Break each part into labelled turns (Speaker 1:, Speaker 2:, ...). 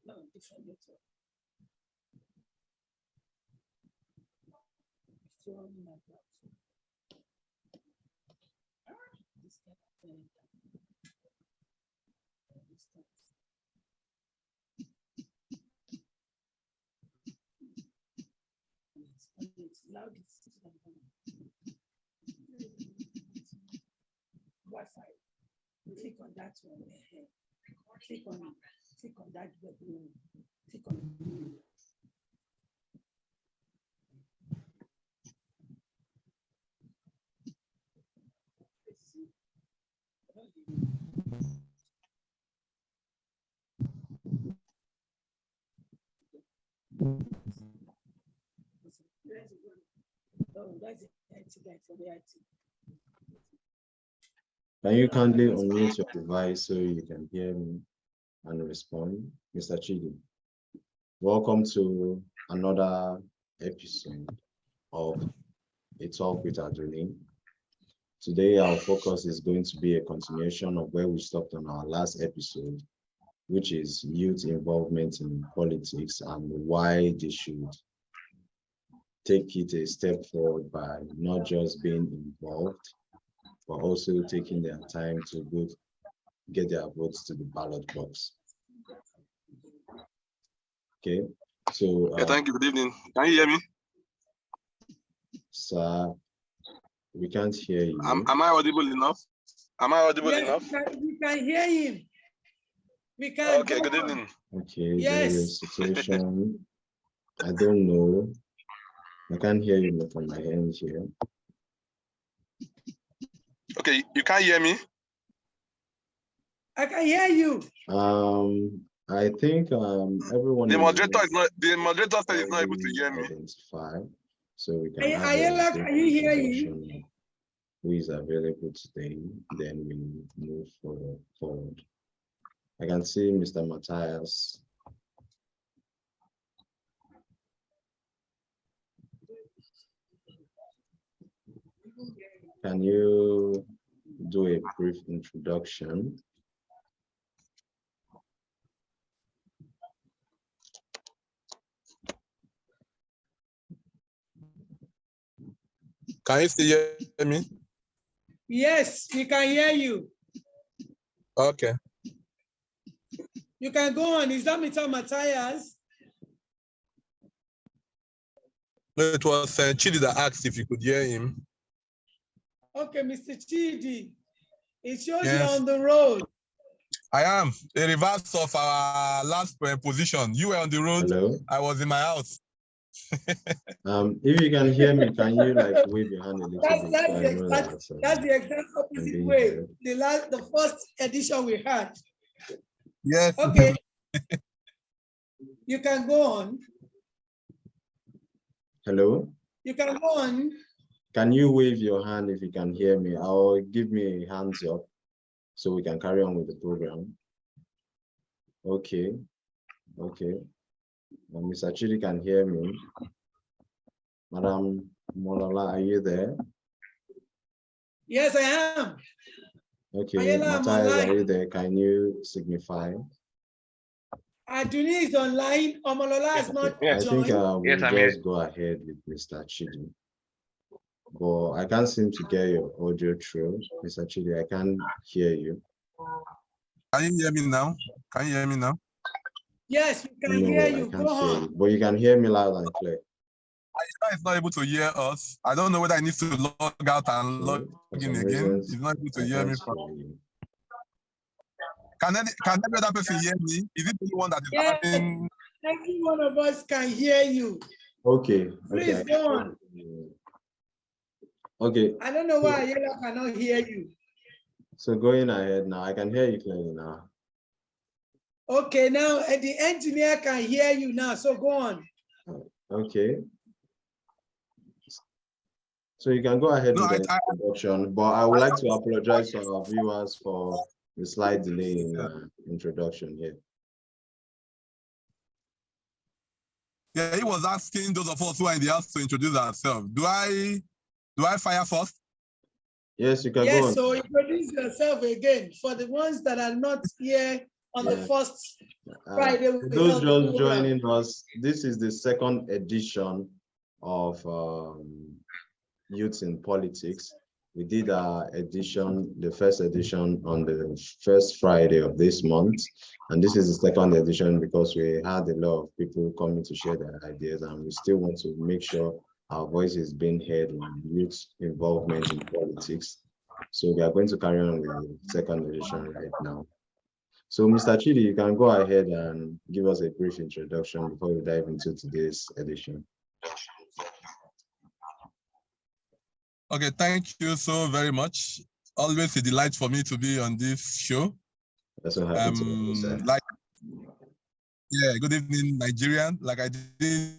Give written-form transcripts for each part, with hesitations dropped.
Speaker 1: No, different network. Still on my platform. This kind of thing. It's loud. Wi-Fi. Click on that one. Click on that button. Click on it.
Speaker 2: Can you kindly unmute your device so you can hear me and respond, Mr. Chidi? Welcome to another episode of A Talk with ADUNNI. Today, our focus is going to be a continuation of where we stopped on our last episode, which is youth involvement in politics and why they should take it a step forward by not just being involved, but also taking their time to go get their votes to the ballot box. Okay, so
Speaker 3: thank you. Good evening. Can you hear me?
Speaker 2: Sir, we can't hear you.
Speaker 3: Am I audible enough? Am I audible enough?
Speaker 1: We can hear him. We can.
Speaker 3: Okay, good evening.
Speaker 2: Okay,
Speaker 1: yes.
Speaker 2: There is a situation. I don't know. I can't hear you from my end here.
Speaker 3: Okay, you can't hear me?
Speaker 1: I can hear you.
Speaker 2: I think everyone.
Speaker 3: The moderator said he's not able to hear me.
Speaker 2: Identify, so we can.
Speaker 1: Ayala, can you hear you?
Speaker 2: Who is available today? Then we move forward. I can see Mr. Matthias. Can you do a brief introduction?
Speaker 3: Can you still hear me?
Speaker 1: Yes, we can hear you.
Speaker 3: Okay.
Speaker 1: You can go on. Is that Mr. Matthias?
Speaker 3: No, it was Chidi that asked if you could hear him.
Speaker 1: Okay, Mr. Chidi. It shows
Speaker 3: Yes.
Speaker 1: you're on the road.
Speaker 3: I am. A reverse of our last position. You were on the road.
Speaker 2: Hello?
Speaker 3: I was in my house.
Speaker 2: If you can hear me, can you like wave your hand a little bit?
Speaker 1: That's the exact opposite way. The first edition we had.
Speaker 3: Yes.
Speaker 1: Okay. You can go on.
Speaker 2: Hello?
Speaker 1: You can go on.
Speaker 2: Can you wave your hand if you can hear me, or give me a hands up so we can carry on with the program? Okay. Okay. Mr. Chidi can hear me. Madam Molola, are you there?
Speaker 1: Yes, I am.
Speaker 2: Okay, Matthias, are you there? Can you signify?
Speaker 1: ADUNNI is online. Omolola is not
Speaker 2: I think
Speaker 1: joined.
Speaker 2: we'll just go ahead with Mr. Chidi. But I can't seem to get your audio through. Mr. Chidi, I can't hear you.
Speaker 3: Can you hear me now? Can you hear me now?
Speaker 1: Yes, we can hear you.
Speaker 2: I can't
Speaker 1: go
Speaker 2: hear
Speaker 1: on.
Speaker 2: you. But you can hear me loud and clear.
Speaker 3: He's not able to hear us. I don't know whether I need to log out and log in again. He's not able to hear me. Can every other person hear me? Is it the one that is having?
Speaker 1: Every one of us can hear you.
Speaker 2: Okay.
Speaker 1: Please go on.
Speaker 2: Okay.
Speaker 1: I don't know why Ayala cannot hear you.
Speaker 2: So going ahead now, I can hear you clearly now.
Speaker 1: Okay, now the engineer can hear you now, so go on.
Speaker 2: Okay. So you can go ahead with the introduction, but I would like to apologize to our viewers for the slight delay in the introduction here.
Speaker 3: Yeah, he was asking those of us who are in the house to introduce ourselves. Do I fire first?
Speaker 2: Yes, you can go on.
Speaker 1: Yes, so introduce yourself again for the ones that are not here on the
Speaker 2: Yeah.
Speaker 1: first Friday. we
Speaker 2: Those
Speaker 1: held the
Speaker 2: just
Speaker 1: program.
Speaker 2: joining us, this is the second edition of Youth in Politics. We did our edition, the first edition, on the first Friday of this month. And this is the second edition because we had a lot of people coming to share their ideas, and we still want to make sure our voice is being heard in youth involvement in politics. So we are going to carry on with the second edition right now. So Mr. Chidi, you can go ahead and give us a brief introduction before we dive into today's edition.
Speaker 3: Okay, thank you so very much. Always a delight for me to be on this show.
Speaker 2: That's what happened to you, sir.
Speaker 3: Good evening, Nigerian. Like I did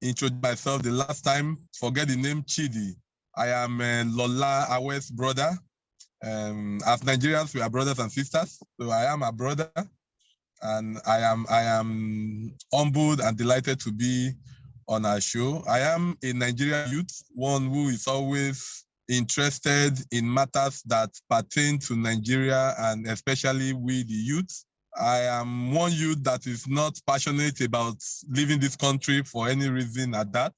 Speaker 3: introduce myself the last time, forget the name Chidi. I am Lola Awe's brother. As Nigerians, we are brothers and sisters. So I am a brother, and I am humbled and delighted to be on our show. I am a Nigerian youth, one who is always interested in matters that pertain to Nigeria, and especially we, the youth. I am one youth that is not passionate about leaving this country for any reason at that.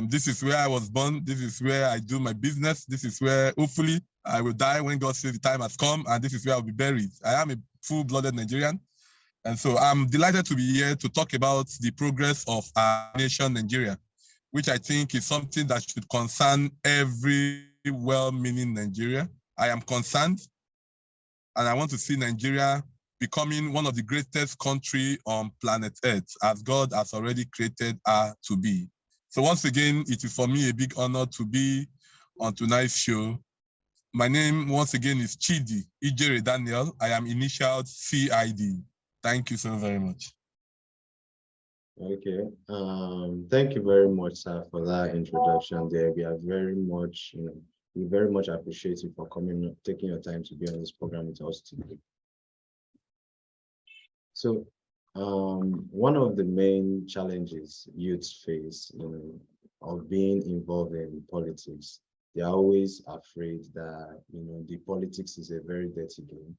Speaker 3: This is where I was born. This is where I do my business. This is where hopefully I will die when God says the time has come, and this is where I'll be buried. I am a full-blooded Nigerian. And so I'm delighted to be here to talk about the progress of our nation, Nigeria, which I think is something that should concern every well-meaning Nigeria. I am concerned, and I want to see Nigeria becoming one of the greatest countries on planet Earth, as God has already created her to be. So once again, it is for me a big honor to be on tonight's show. My name, once again, is Chidi Ijere Daniel. I am initialed CID. Thank you so very much.
Speaker 2: Okay. Thank you very much, sir, for that introduction there. We are very much, we very much appreciate you for coming, taking your time to be on this program with us today. So, one of the main challenges youths face, of being involved in politics, they're always afraid that, the politics is a very dirty game,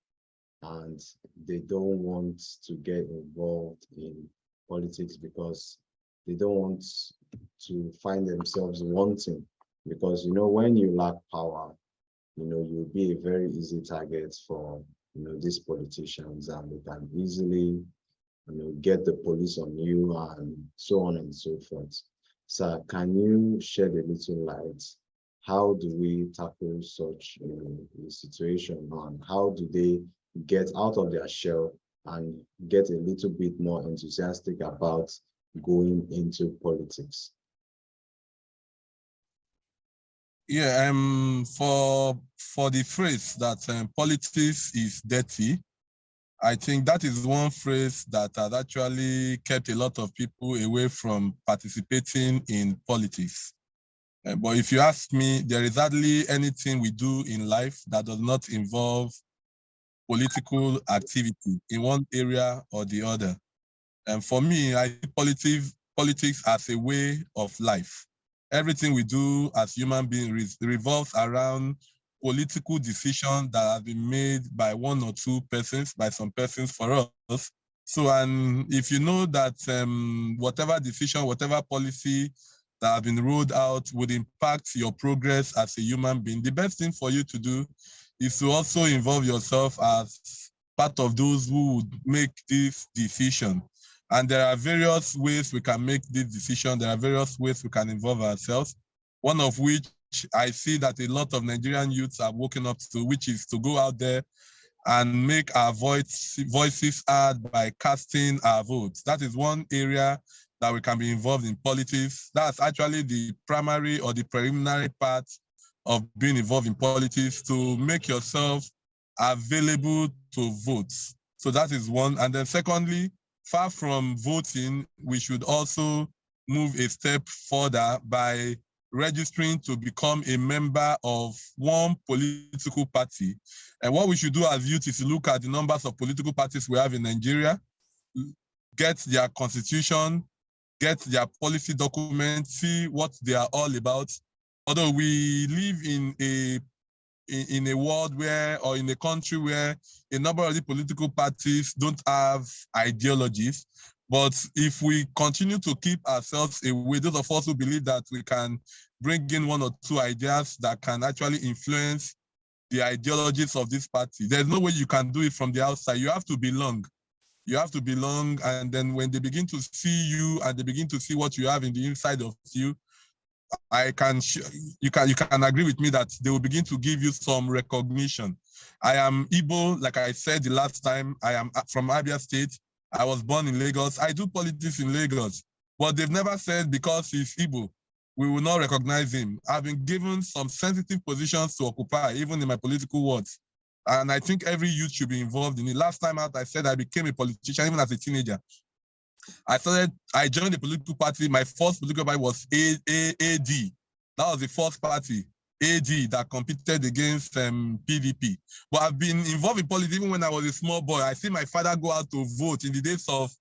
Speaker 2: and they don't want to get involved in politics because they don't want to find themselves wanting. Because, when you lack power, you'll be a very easy target for, these politicians, and they can easily, get the police on you and so on and so forth. Sir, can you shed a little light? How do we tackle such a situation, and how do they get out of their shell and get a little bit more enthusiastic about going into politics?
Speaker 3: Yeah, for the phrase that politics is dirty, I think that is one phrase that has actually kept a lot of people away from participating in politics. But if you ask me, there is hardly anything we do in life that does not involve political activity in one area or the other. And for me, I see politics as a way of life. Everything we do as human beings revolves around political decisions that have been made by one or two persons, by some persons for us. So, and if you know that whatever decision, whatever policy that have been rolled out would impact your progress as a human being, the best thing for you to do is to also involve yourself as part of those who would make this decision. And there are various ways we can make this decision. There are various ways we can involve ourselves. One of which I see that a lot of Nigerian youths have woken up to, which is to go out there and make our voices heard by casting our votes. That is one area that we can be involved in politics. That's actually the primary or the preliminary part of being involved in politics, to make yourself available to vote. So that is one. And then secondly, far from voting, we should also move a step further by registering to become a member of one political party. And what we should do as youth is look at the numbers of political parties we have in Nigeria, get their constitution, get their policy documents, see what they are all about. Although we live in a in a world where, or in a country where a number of the political parties don't have ideologies. But if we continue to keep ourselves away, those of us who believe that we can bring in one or two ideas that can actually influence the ideologies of this party, there's no way you can do it from the outside. You have to belong. You have to belong, and then when they begin to see you and they begin to see what you have in the inside of you, you can agree with me that they will begin to give you some recognition. I am Igbo, like I said the last time. I am from Abia State. I was born in Lagos. I do politics in Lagos, but they've never said because he's Igbo, we will not recognize him. I've been given some sensitive positions to occupy, even in my political words. And I think every youth should be involved in it. Last time out, I said I became a politician, even as a teenager. I joined the political party. My first political party was AD. That was the first party, AD, that competed against PDP. But I've been involved in politics even when I was a small boy. I see my father go out to vote in the days of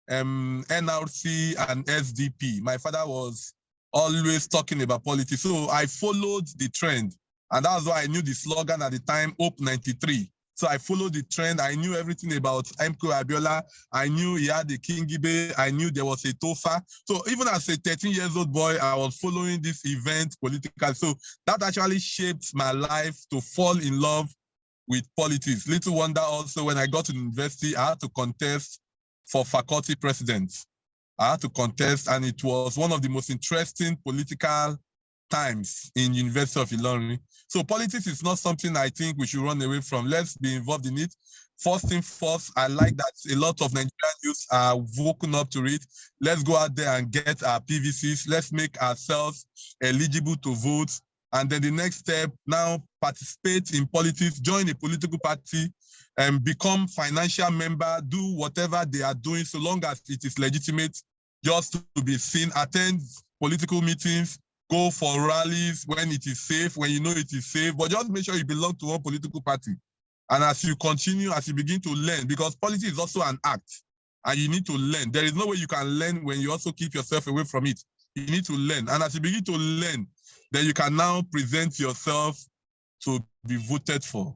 Speaker 3: NRC and SDP. My father was always talking about politics. So I followed the trend. And that's why I knew the slogan at the time, Hope 93. So I followed the trend. I knew everything about MK Abiola. I knew he had the Kingibe. I knew there was a Tofa. So even as a 13-year-old boy, I was following this event politically. So that actually shaped my life to fall in love with politics. Little wonder also, when I got to university, I had to contest for faculty president. I had to contest, and it was one of the most interesting political times in University of Ilorin. So politics is not something I think we should run away from. Let's be involved in it. First thing first, I like that a lot of Nigerian youth are woken up to it. Let's go out there and get our PVCs. Let's make ourselves eligible to vote. And then the next step, now participate in politics, join a political party, and become financial member, do whatever they are doing, so long as it is legitimate, just to be seen, attend political meetings, go for rallies when it is safe, when you know it is safe, but just make sure you belong to one political party. And as you continue, as you begin to learn, because politics is also an act, and you need to learn. There is no way you can learn when you also keep yourself away from it. You need to learn. And as you begin to learn, then you can now present yourself to be voted for.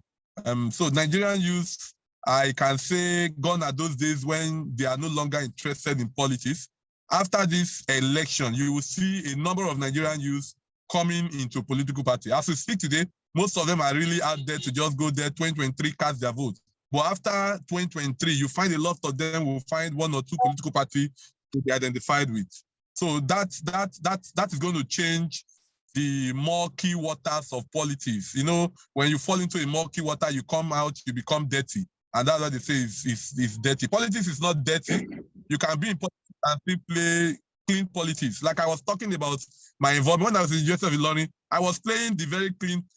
Speaker 3: So Nigerian youth, I can say, gone are those days when they are no longer interested in politics. After this election, you will see a number of Nigerian youth coming into political party. As we speak today, most of them are really out there to just go there, 2023, cast their vote. But after 2023, you find a lot of them will find one or two political parties to be identified with. So that is going to change the murky waters of politics. You know, when you fall into a murky water, you come out, you become dirty. And that's what they say is dirty. Politics is not dirty. You can be in politics and still play clean politics. Like I was talking about my involvement when I was in the University of Ilorin, I was playing the very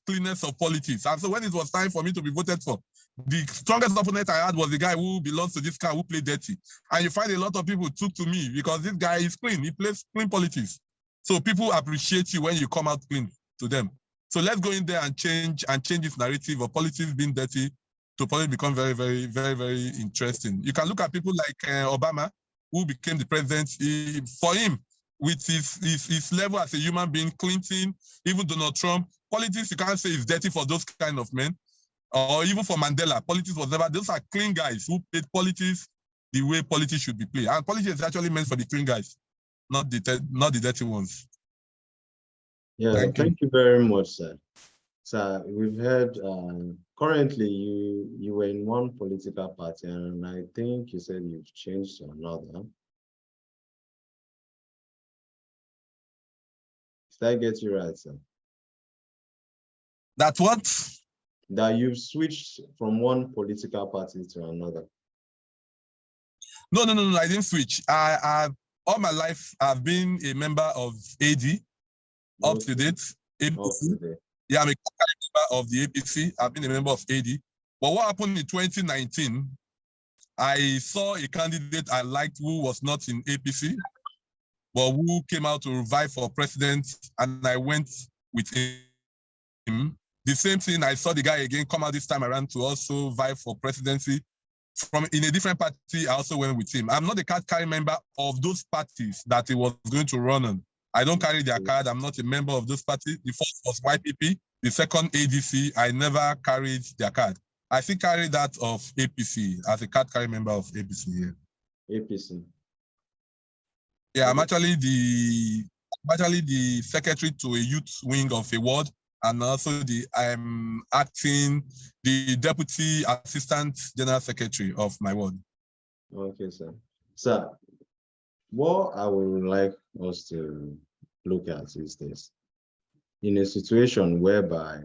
Speaker 3: cleanness of politics. And so when it was time for me to be voted for, the strongest opponent I had was the guy who belongs to this car who played dirty. And you find a lot of people took to me because this guy is clean. He plays clean politics. So people appreciate you when you come out clean to them. So let's go in there and change this narrative of politics being dirty to probably become very, very, very, very interesting. You can look at people like Obama, who became the president. For him, with his level as a human being, Clinton, even Donald Trump, politics, you can't say is dirty for those kind of men. Or even for Mandela, politics was never, those are clean guys who played politics the way politics should be played. And politics is actually meant for the clean guys, not the dirty ones.
Speaker 2: Yeah, thank you very much, sir. So we've heard, currently you were in one political party, and I think you said you've changed to another. Did I get you right, sir?
Speaker 3: That's what?
Speaker 2: That you've switched from one political party to another.
Speaker 3: No, I didn't switch. All my life, I've been a member of AD, up to date, APC. Yeah, I'm a member of the APC. I've been a member of AD. But what happened in 2019, I saw a candidate I liked who was not in APC, but who came out to vie for president, and I went with him. The same thing, I saw the guy again come out this time around to also vie for presidency. In a different party, I also went with him. I'm not a card carrying member of those parties that he was going to run on. I don't carry their card. I'm not a member of those parties. The first was YPP. The second ADC, I never carried their card. I still carry that of APC as a card carrying member of APC. Yeah.
Speaker 2: APC.
Speaker 3: Yeah, I'm actually the secretary to a youth wing of a ward, and also I'm acting the deputy assistant general secretary of my ward.
Speaker 2: Okay, sir. Sir, what I would like us to look at is this. In a situation whereby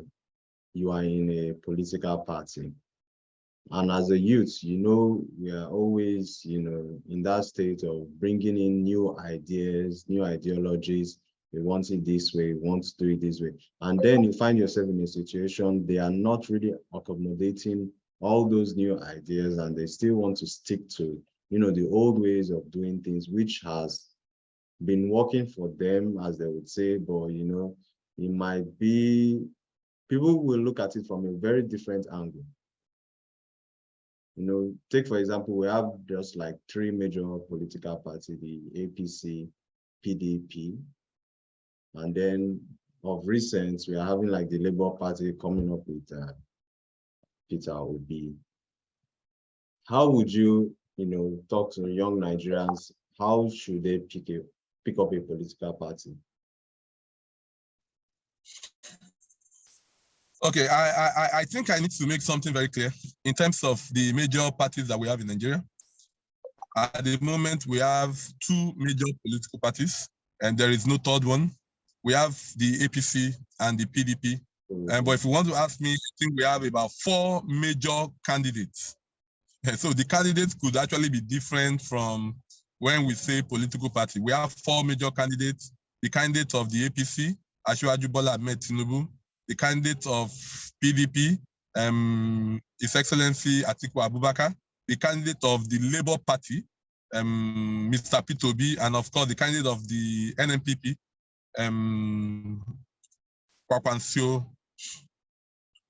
Speaker 2: you are in a political party, and as a youth, we are always, in that state of bringing in new ideas, new ideologies. We want it this way, we want to do it this way. And then you find yourself in a situation, they are not really accommodating all those new ideas, and they still want to stick to, the old ways of doing things, which has been working for them, as they would say, but, it might be, people will look at it from a very different angle. Take for example, we have just like 3 major political parties, the APC, PDP, and then of recent, we are having like the Labour Party coming up with Peter Obi. How would you, talk to young Nigerians? How should they pick up a political party?
Speaker 3: Okay, I think I need to make something very clear in terms of the major parties that we have in Nigeria. At the moment, we have 2 major political parties, and there is no third one. We have the APC and the PDP. But if you want to ask me, I think we have about 4 major candidates. So the candidates could actually be different from when we say political party. We have 4 major candidates. The candidate of the APC, Asiwaju Bola Ahmed Tinubu. The candidate of PDP, His Excellency Atiku Abubakar. The candidate of the Labour Party, Mr. Peter Obi, and of course the candidate of the NNPP, Kwankwaso.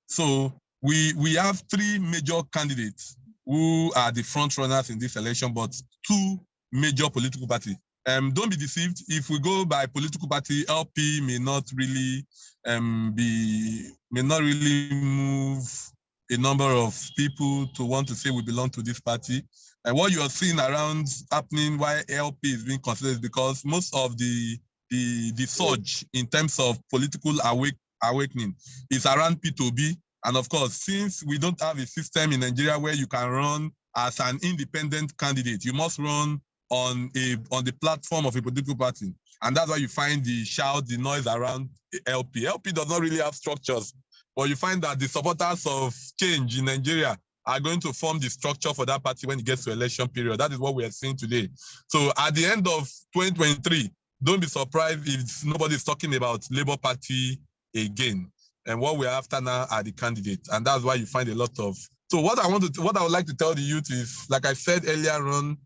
Speaker 3: So we have 3 major candidates who are the front runners in this election, but 2 major political parties. Don't be deceived. If we go by political party, LP may not really move a number of people to want to say we belong to this party. And what you are seeing around happening why LP is being considered is because most of the surge in terms of political awakening is around P2B. And of course, since we don't have a system in Nigeria where you can run as an independent candidate, you must run on the platform of a political party. And that's why you find the shout, the noise around LP. LP does not really have structures, but you find that the supporters of change in Nigeria are going to form the structure for that party when it gets to election period. That is what we are seeing today. So at the end of 2023, don't be surprised if nobody's talking about Labour Party again. And what we're after now are the candidates. And that's why you find a lot of. So what I would like to tell the youth is, like I said earlier on,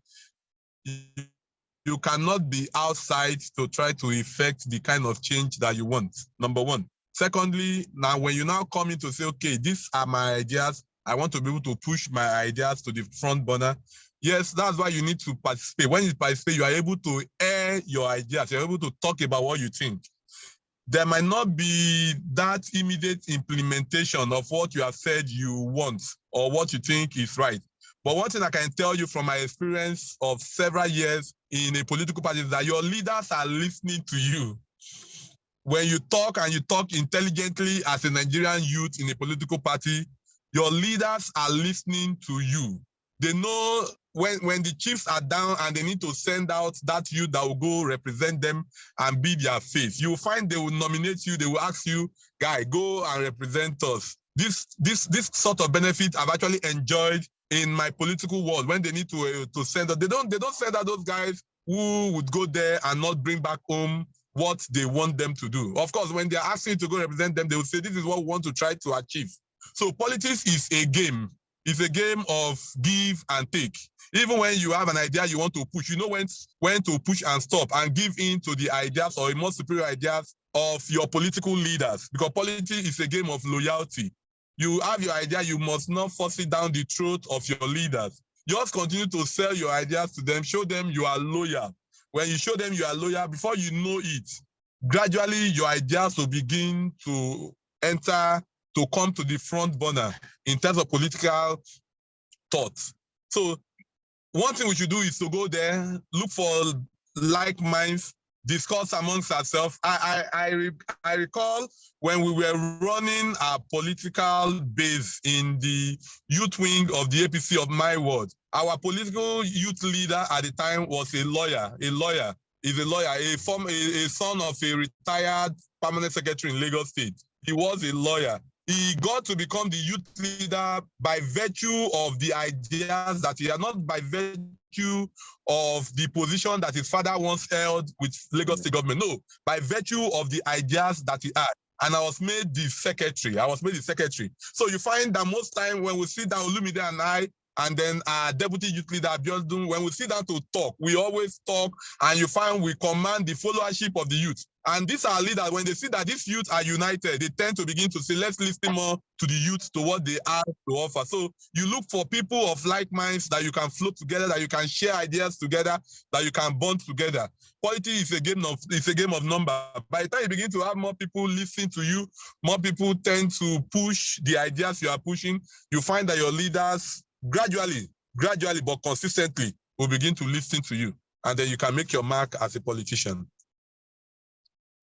Speaker 3: you cannot be outside to try to effect the kind of change that you want, number one. Secondly, now when you now come in to say, okay, these are my ideas, I want to be able to push my ideas to the front burner. Yes, that's why you need to participate. When you participate, you are able to air your ideas. You're able to talk about what you think. There might not be that immediate implementation of what you have said you want or what you think is right. But one thing I can tell you from my experience of several years in a political party is that your leaders are listening to you. When you talk and you talk intelligently as a Nigerian youth in a political party, your leaders are listening to you. They know when the chiefs are down and they need to send out that youth that will go represent them and be their face, you will find they will nominate you, they will ask you, guy, go and represent us. This sort of benefit I've actually enjoyed in my political world when they need to send out. They don't send out those guys who would go there and not bring back home what they want them to do. Of course, when they're asking you to go represent them, they will say, this is what we want to try to achieve. So politics is a game. It's a game of give and take. Even when you have an idea you want to push, you know when to push and stop and give in to the ideas or more superior ideas of your political leaders. Because politics is a game of loyalty. You have your idea, you must not force it down the throat of your leaders. Just continue to sell your ideas to them, show them you are loyal. When you show them you are loyal, before you know it, gradually your ideas will begin to enter, to come to the front burner in terms of political thought. So one thing we should do is to go there, look for like minds, discuss amongst ourselves. I recall when we were running our political base in the youth wing of the APC of my ward. Our political youth leader at the time was a lawyer. Is a lawyer, a son of a retired permanent secretary in Lagos State. He was a lawyer. He got to become the youth leader by virtue of the ideas that he had, not by virtue of the position that his father once held with Lagos State government. No, by virtue of the ideas that he had. And I was made the secretary. So you find that most time when we sit down, Olumide and I, and then our deputy youth leader, Abiodun, when we sit down to talk, we always talk, and you find we command the followership of the youth. And these are leaders, when they see that these youth are united, they tend to begin to say, let's listen more to the youth, to what they have to offer. So you look for people of like minds that you can float together, that you can share ideas together, that you can bond together. Politics is a game of number. By the time you begin to have more people listen to you, more people tend to push the ideas you are pushing, you find that your leaders gradually, but consistently will begin to listen to you. And then you can make your mark as a politician.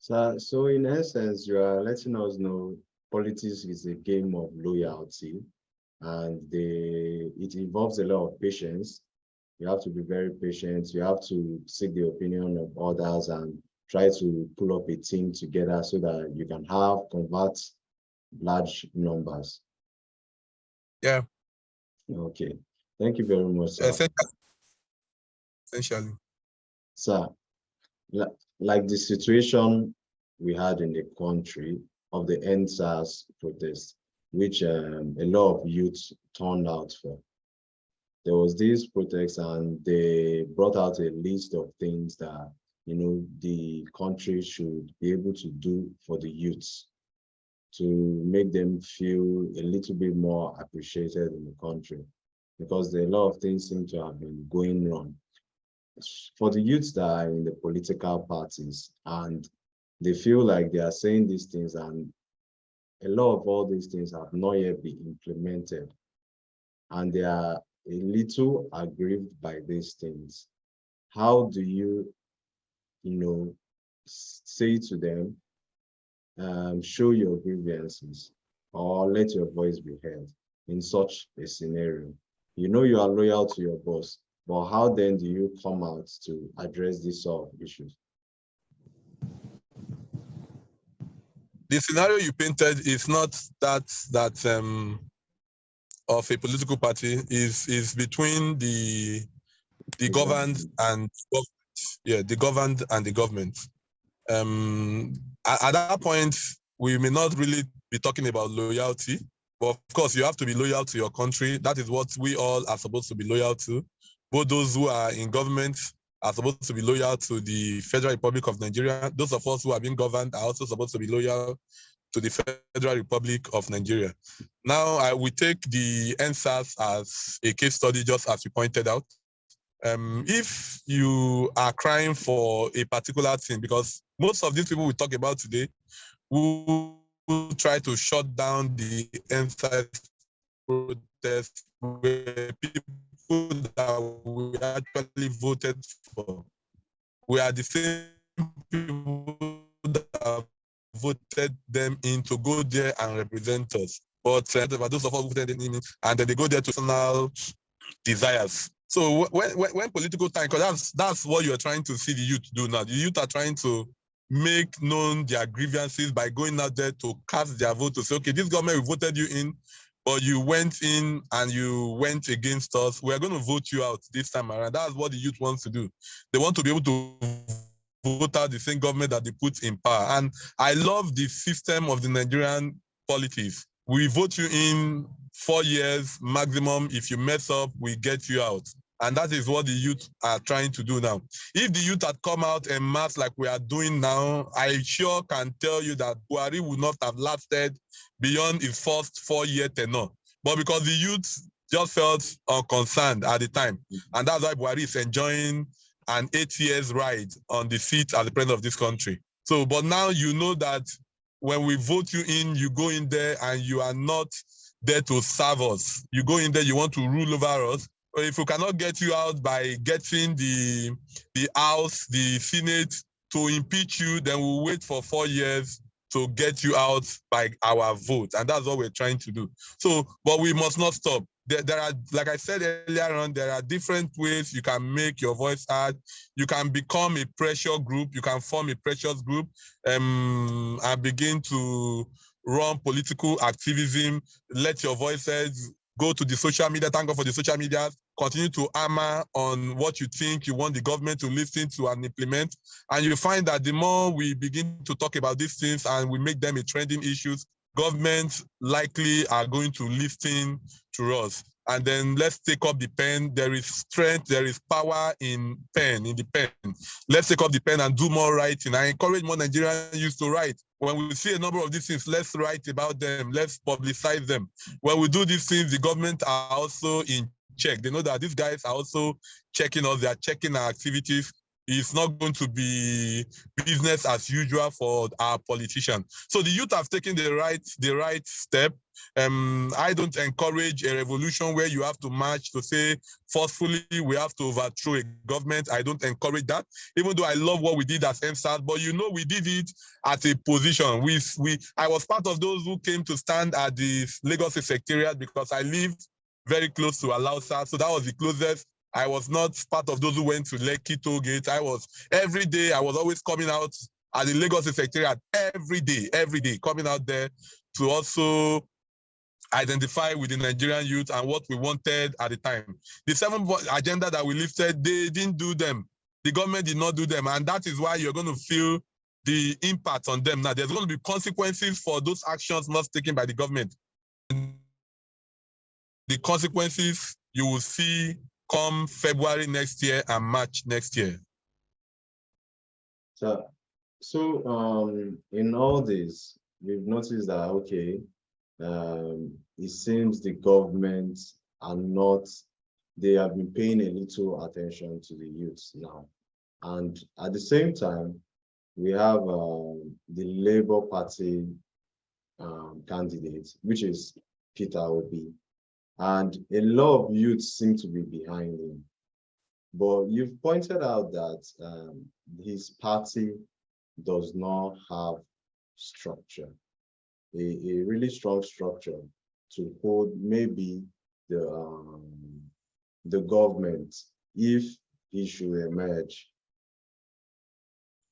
Speaker 2: So in essence, you are letting us know politics is a game of loyalty, and it involves a lot of patience. You have to be very patient. You have to seek the opinion of others and try to pull up a team together so that you can convert large numbers.
Speaker 3: Yeah.
Speaker 2: Okay. Thank you very much, sir.
Speaker 3: Essentially.
Speaker 2: Sir, like the situation we had in the country of the NSAS protest, which a lot of youth turned out for. There was this protest and they brought out a list of things that, the country should be able to do for the youths to make them feel a little bit more appreciated in the country, because a lot of things seem to have been going wrong. For the youths that are in the political parties and they feel like they are saying these things and a lot of all these things have not yet been implemented and they are a little aggrieved by these things, how do you, say to them, show your grievances or let your voice be heard in such a scenario? You are loyal to your boss, but how then do you come out to address these sort of issues?
Speaker 3: The scenario you painted is not that of a political party, is between the governed and the governed and the government. At that point, we may not really be talking about loyalty, but of course you have to be loyal to your country. That is what we all are supposed to be loyal to. Both those who are in government are supposed to be loyal to the Federal Republic of Nigeria. Those of us who are being governed are also supposed to be loyal to the Federal Republic of Nigeria. Now, I will take the NSAS as a case study, just as you pointed out. If you are crying for a particular thing, because most of these people we talk about today who try to shut down the NSAS protest were people that we actually voted for. We are the same people that voted them in to go there and represent us. But those of us who voted them in, and then they go there to personal desires. So when political time, because that's what you're trying to see the youth do now. The youth are trying to make known their grievances by going out there to cast their vote to say, okay, this government, we voted you in, but you went in and you went against us. We're going to vote you out this time around. That's what the youth wants to do. They want to be able to vote out the same government that they put in power. And I love the system of the Nigerian politics. We vote you in 4 years maximum. If you mess up, we get you out. And that is what the youth are trying to do now. If the youth had come out en masse like we are doing now, I sure can tell you that Buhari would not have lasted beyond his first 4-year tenure. But because the youth just felt unconcerned at the time, and that's why Buhari is enjoying an 8 years ride on the seat as the president of this country. So, but now you know that when we vote you in, you go in there and you are not there to serve us. You go in there, you want to rule over us. Or if we cannot get you out by getting the House, the Senate to impeach you, then we'll wait for 4 years to get you out by our vote. And that's what we're trying to do. So, but we must not stop. There are, like I said earlier on, there are different ways you can make your voice heard. You can become a pressure group. You can form a pressure group and begin to run political activism. Let your voices go to the social media. Thank God for the social media. Continue to hammer on what you think you want the government to listen to and implement. And you find that the more we begin to talk about these things and we make them a trending issues, governments likely are going to listen to us. And then let's take up the pen. There is strength, there is power in the pen. Let's take up the pen and do more writing. I encourage more Nigerians used to write. When we see a number of these things, let's write about them. Let's publicize them. When we do these things, the government are also in check. They know that these guys are also checking us. They are checking our activities. It's not going to be business as usual for our politicians. So the youth have taken the right step. I don't encourage a revolution where you have to march to say forcefully we have to overthrow a government. I don't encourage that, even though I love what we did as MSAT, but you know we did it at a position. I was part of those who came to stand at the Lagos Secretariat because I lived very close to Alausa, so that was the closest. I was not part of those who went to Lekki toll gate. Every day, I was always coming out at the Lagos Secretariat every day, coming out there to also identify with the Nigerian youth and what we wanted at the time. The 7 agenda that we lifted, they didn't do them. The government did not do them. And that is why you're going to feel the impact on them. Now, there's going to be consequences for those actions not taken by the government. The consequences you will see come February next year and March next year.
Speaker 2: So in all this, we've noticed that, okay, it seems the government are not, they have been paying a little attention to the youths now. And at the same time, we have the Labour Party candidate, which is Peter Obi. And a lot of youths seem to be behind him. But you've pointed out that his party does not have structure, a really strong structure to hold maybe the government if he should emerge.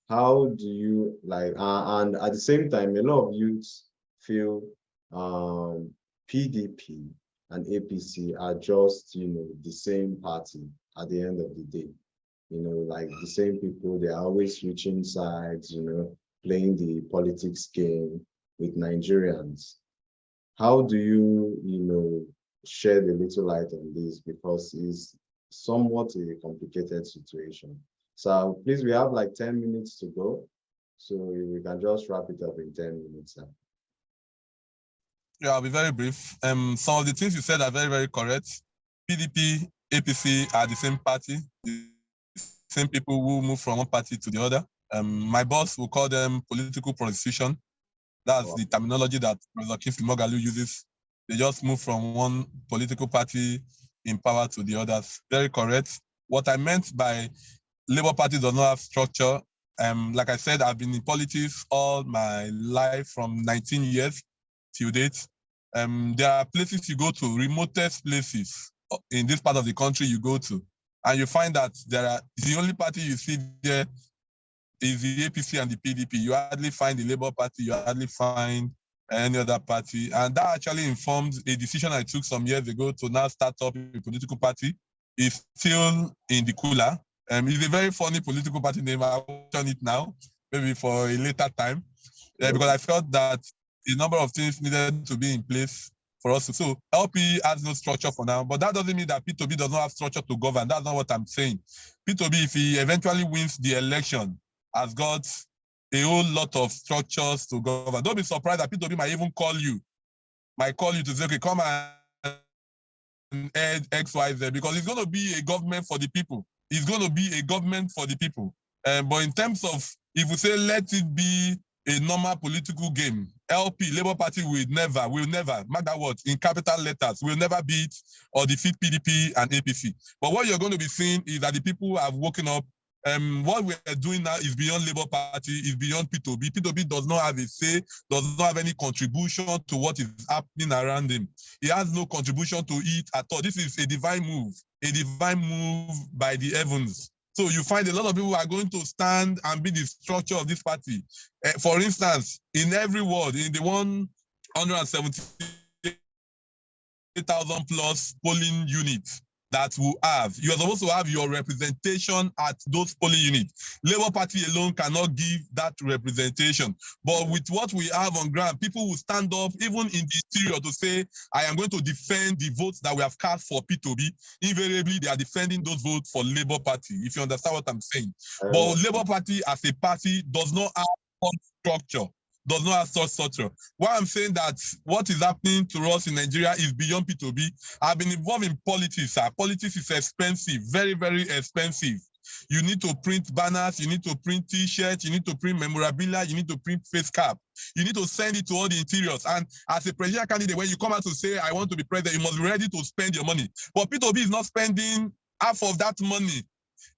Speaker 2: How do you and at the same time, a lot of youths feel PDP and APC are just, the same party at the end of the day. Like the same people, they're always switching sides, playing the politics game with Nigerians. How do you, shed a little light on this? Because it's somewhat a complicated situation. So please, we have like 10 minutes to go. So we can just wrap it up in 10 minutes.
Speaker 3: Yeah, I'll be very brief. Some of the things you said are very, very correct. PDP, APC are the same party, the same people who move from one party to the other. My boss will call them political prostitution. That's the terminology that Professor Kingsley Moghalu uses. They just move from one political party in power to the others. Very correct. What I meant by Labour Party does not have structure. Like I said, I've been in politics all my life from 19 years till date. There are places you go to, remotest places in this part of the country you go to, and you find that the only party you see there is the APC and the PDP. You hardly find the Labour Party, you hardly find any other party. And that actually informed a decision I took some years ago to now start up a political party. It's still in the cooler. It's a very funny political party name. I'll mention it now, maybe for a later time, because I felt that a number of things needed to be in place for us. So LP has no structure for now, but that doesn't mean that P2B does not have structure to govern. That's not what I'm saying. P2B, if he eventually wins the election, has got a whole lot of structures to govern. Don't be surprised that P2B might even call you to say, okay, come and add XYZ, because it's going to be a government for the people. It's going to be a government for the people. But in terms of If we say let it be a normal political game, LP, Labour Party will never, mark that word, in capital letters, will never beat or defeat PDP and APC. But what you're going to be seeing is that the people have woken up. What we are doing now is beyond Labour Party, is beyond P2B. P2B does not have a say, does not have any contribution to what is happening around him. He has no contribution to it at all. This is a divine move by the heavens. So you find a lot of people are going to stand and be the structure of this party. For instance, in every ward, in the 178,000 plus polling units that we have, you are supposed to have your representation at those polling units. Labour Party alone cannot give that representation. But with what we have on ground, people will stand up, even in the interior, to say, I am going to defend the votes that we have cast for P2B. Invariably, they are defending those votes for Labour Party, if you understand what I'm saying. But Labour Party as a party does not have structure. Does not have such structure. Why I'm saying that what is happening to us in Nigeria is beyond P2B. I've been involved in politics. Politics is expensive, very, very expensive. You need to print banners, you need to print T-shirts, you need to print memorabilia, you need to print face cap. You need to send it to all the interiors. And as a presidential candidate, when you come out to say, I want to be president, you must be ready to spend your money. But P2B is not spending half of that money.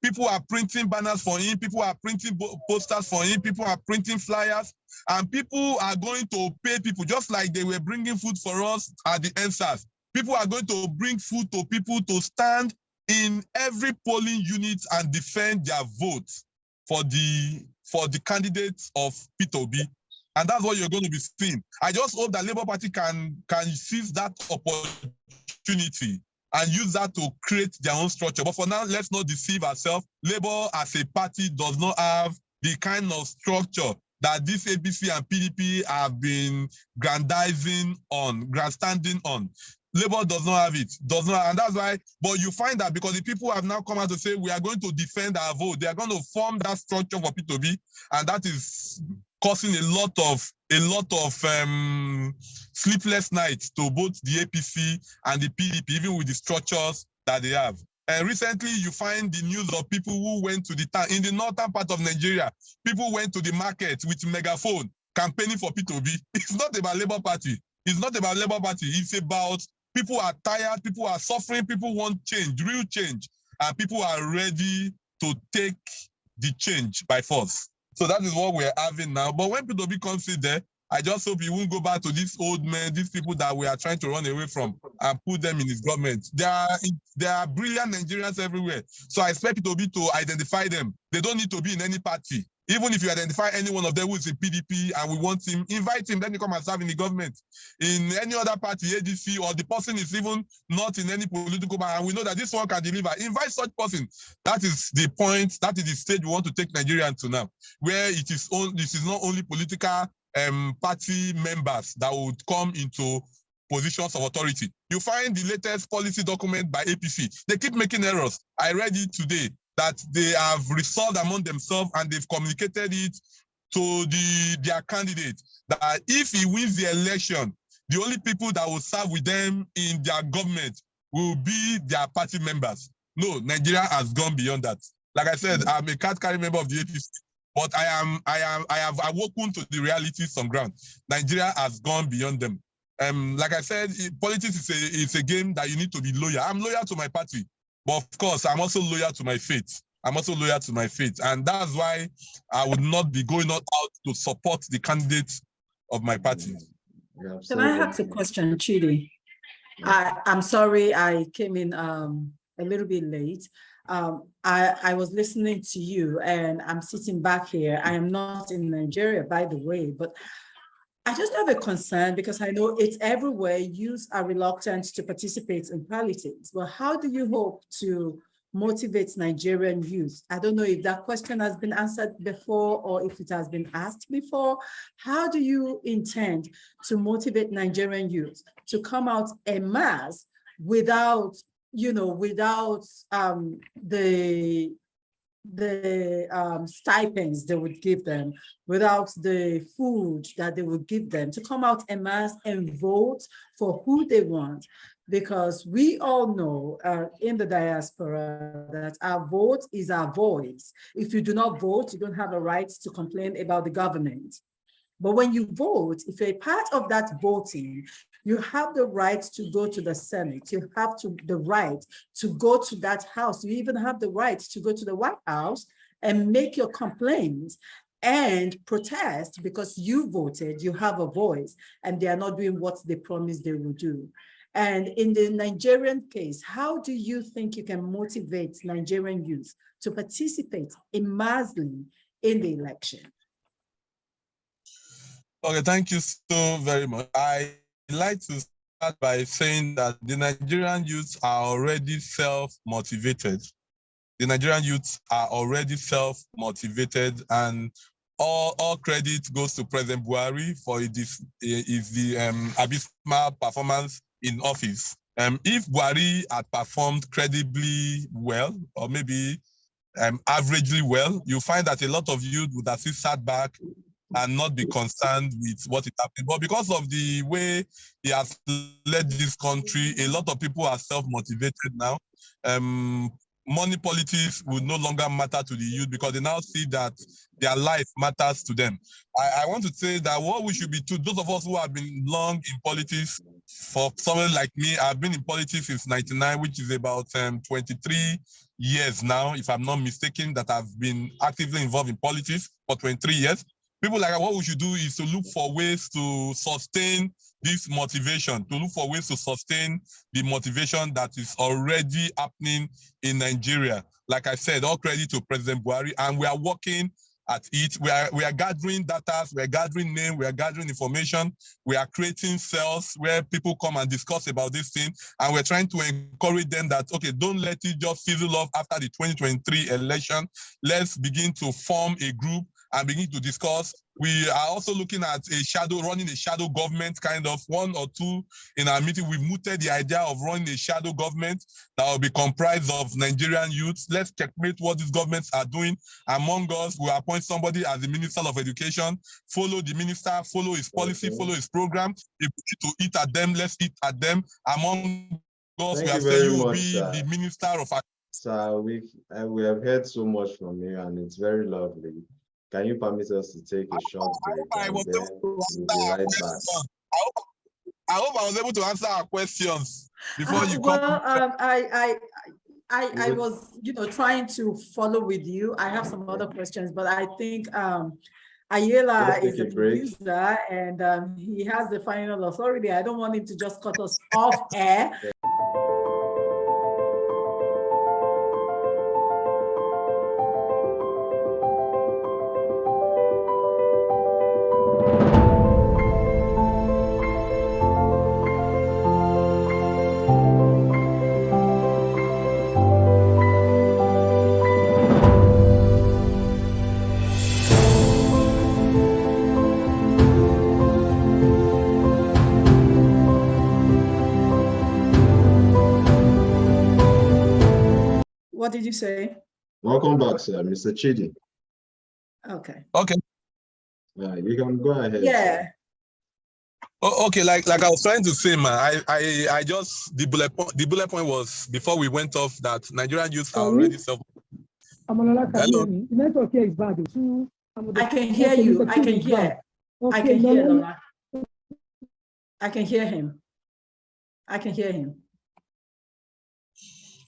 Speaker 3: People are printing banners for him. People are printing posters for him. People are printing flyers. And people are going to pay people, just like they were bringing food for us at the NSAS. People are going to bring food to people to stand in every polling unit and defend their votes for the candidates of P2B. And that's what you're going to be seeing. I just hope that Labour Party can seize that opportunity and use that to create their own structure. But for now, let's not deceive ourselves. Labour as a party does not have the kind of structure that this APC and PDP have been grandstanding on. Labour does not have it, and that's why, but you find that because the people have now come out to say, we are going to defend our vote, they are going to form that structure for P2B, and that is causing a lot of sleepless nights to both the APC and the PDP, even with the structures that they have. And recently, you find the news of people who went to the town in the northern part of Nigeria. People went to the market with megaphone campaigning for P2B. It's not about Labour Party. It's not about Labour Party. It's about people are tired, people are suffering, people want change, real change, and people are ready to take the change by force. So that is what we're having now. But when P2B comes in there, I just hope he won't go back to these old men, these people that we are trying to run away from and put them in his government. There are brilliant Nigerians everywhere. So I expect P2B to identify them. They don't need to be in any party. Even if you identify any one of them who is in PDP and we want him, invite him, then he come and serve in the government. In any other party, ADC, or the person is even not in any political party, and we know that this one can deliver. Invite such person. That is the point, that is the stage we want to take Nigeria to now, where this is not only political party members that would come into positions of authority. You find the latest policy document by APC. They keep making errors. I read it today that they have resolved among themselves and they've communicated it to their candidate that if he wins the election, the only people that will serve with them in their government will be their party members. No, Nigeria has gone beyond that. Like I said, I'm a card-carrying member of the APC. But I have awoken to the realities on ground. Nigeria has gone beyond them. Like I said, politics is a game that you need to be loyal. I'm loyal to my party, but of course, I'm also loyal to my faith. And that's why I would not be going out to support the candidates of my party.
Speaker 2: Yeah,
Speaker 1: Can I ask a question, Chidi? I'm sorry I came in a little bit late. I was listening to you and I'm sitting back here. I am not in Nigeria, by the way, but I just have a concern because I know it's everywhere. Youth are reluctant to participate in politics. But how do you hope to motivate Nigerian youth? I don't know if that question has been answered before or if it has been asked before. How do you intend to motivate Nigerian youth to come out en masse without the the stipends they would give them, without the food that they would give them, to come out en masse and vote for who they want. Because we all know in the diaspora that our vote is our voice. If you do not vote, you don't have a right to complain about the government. But when you vote, if you're a part of that voting, you have the right to go to the Senate. You have the right to go to that house. You even have the right to go to the White House and make your complaints and protest because you voted, you have a voice, and they are not doing what they promised they will do. And in the Nigerian case, how do you think you can motivate Nigerian youth to participate massively in the election?
Speaker 3: Okay, thank you so very much. I like to start by saying that the Nigerian youths are already self-motivated. The Nigerian youths are already self-motivated, and all credit goes to President Buhari for the abysmal performance in office. If Buhari had performed credibly well, or maybe averagely well, you find that a lot of youth would have sat back and not be concerned with what is happening. But because of the way he has led this country, a lot of people are self-motivated now. Money politics will no longer matter to the youth because they now see that their life matters to them. I want to say that what we should be to those of us who have been long in politics, for someone like me, I've been in politics since 99, which is about 23 years now, if I'm not mistaken, that I've been actively involved in politics for 23 years. People like what we should do is to look for ways to sustain this motivation, to look for ways to sustain the motivation that is already happening in Nigeria. Like I said, all credit to President Buhari, and we are working at it. We are gathering data, we are gathering names, we are gathering information, we are creating cells where people come and discuss about this thing, and we're trying to encourage them that, okay, don't let it just fizzle off after the 2023 election. Let's begin to form a group and begin to discuss. We are also looking at running a shadow government, kind of one or two in our meeting. We've mooted the idea of running a shadow government that will be comprised of Nigerian youths. Let's checkmate what these governments are doing. Among us, we appoint somebody as the Minister of Education, follow the minister, follow his policy, follow his program. If we need to eat at them, let's eat at them. Among us, we have said you will be the Minister of...
Speaker 2: Sir, we have heard so much from you, and it's very lovely. Can you permit us to take a short break, and then we'll be right back?
Speaker 3: I hope I was able to answer our questions before you
Speaker 1: well,
Speaker 3: come.
Speaker 1: I was, trying to follow with you. I have some other questions, but I think Ayala is a producer, and he has the final authority. I don't want him to just cut us off air. What did you say?
Speaker 2: Welcome back, sir, Mr. Chidi.
Speaker 1: Okay.
Speaker 3: Okay.
Speaker 2: You can go ahead.
Speaker 1: Yeah.
Speaker 3: Okay, like I was trying to say, man, I just the bullet point was before we went off that Nigerian youth are already self.
Speaker 4: Hello. The network here is bad.
Speaker 1: I can hear you. I can hear. Okay, I can hear Lola. I can hear him. I can hear him.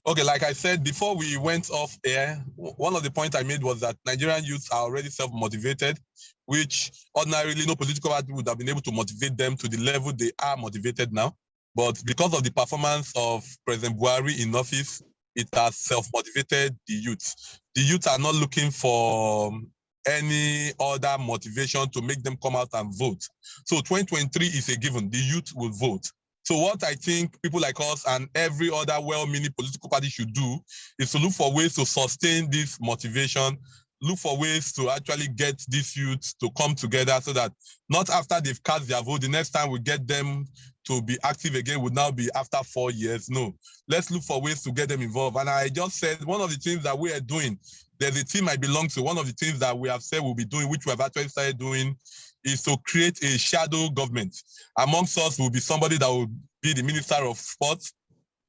Speaker 3: Okay, like I said, before we went off air, one of the points I made was that Nigerian youths are already self-motivated, which ordinarily no political party would have been able to motivate them to the level they are motivated now. But because of the performance of President Buhari in office, it has self-motivated the youths. The youths are not looking for any other motivation to make them come out and vote. So 2023 is a given, the youth will vote. So what I think people like us and every other well-meaning political party should do is to look for ways to sustain this motivation look for ways to actually get these youths to come together so that not after they've cast their vote, the next time we get them to be active again would now be after 4 years. No, let's look for ways to get them involved. And I just said one of the things that we are doing, there's a team I belong to, one of the things that we have said we'll be doing, which we have actually started doing, is to create a shadow government. Amongst us will be somebody that will be the Minister of Sports,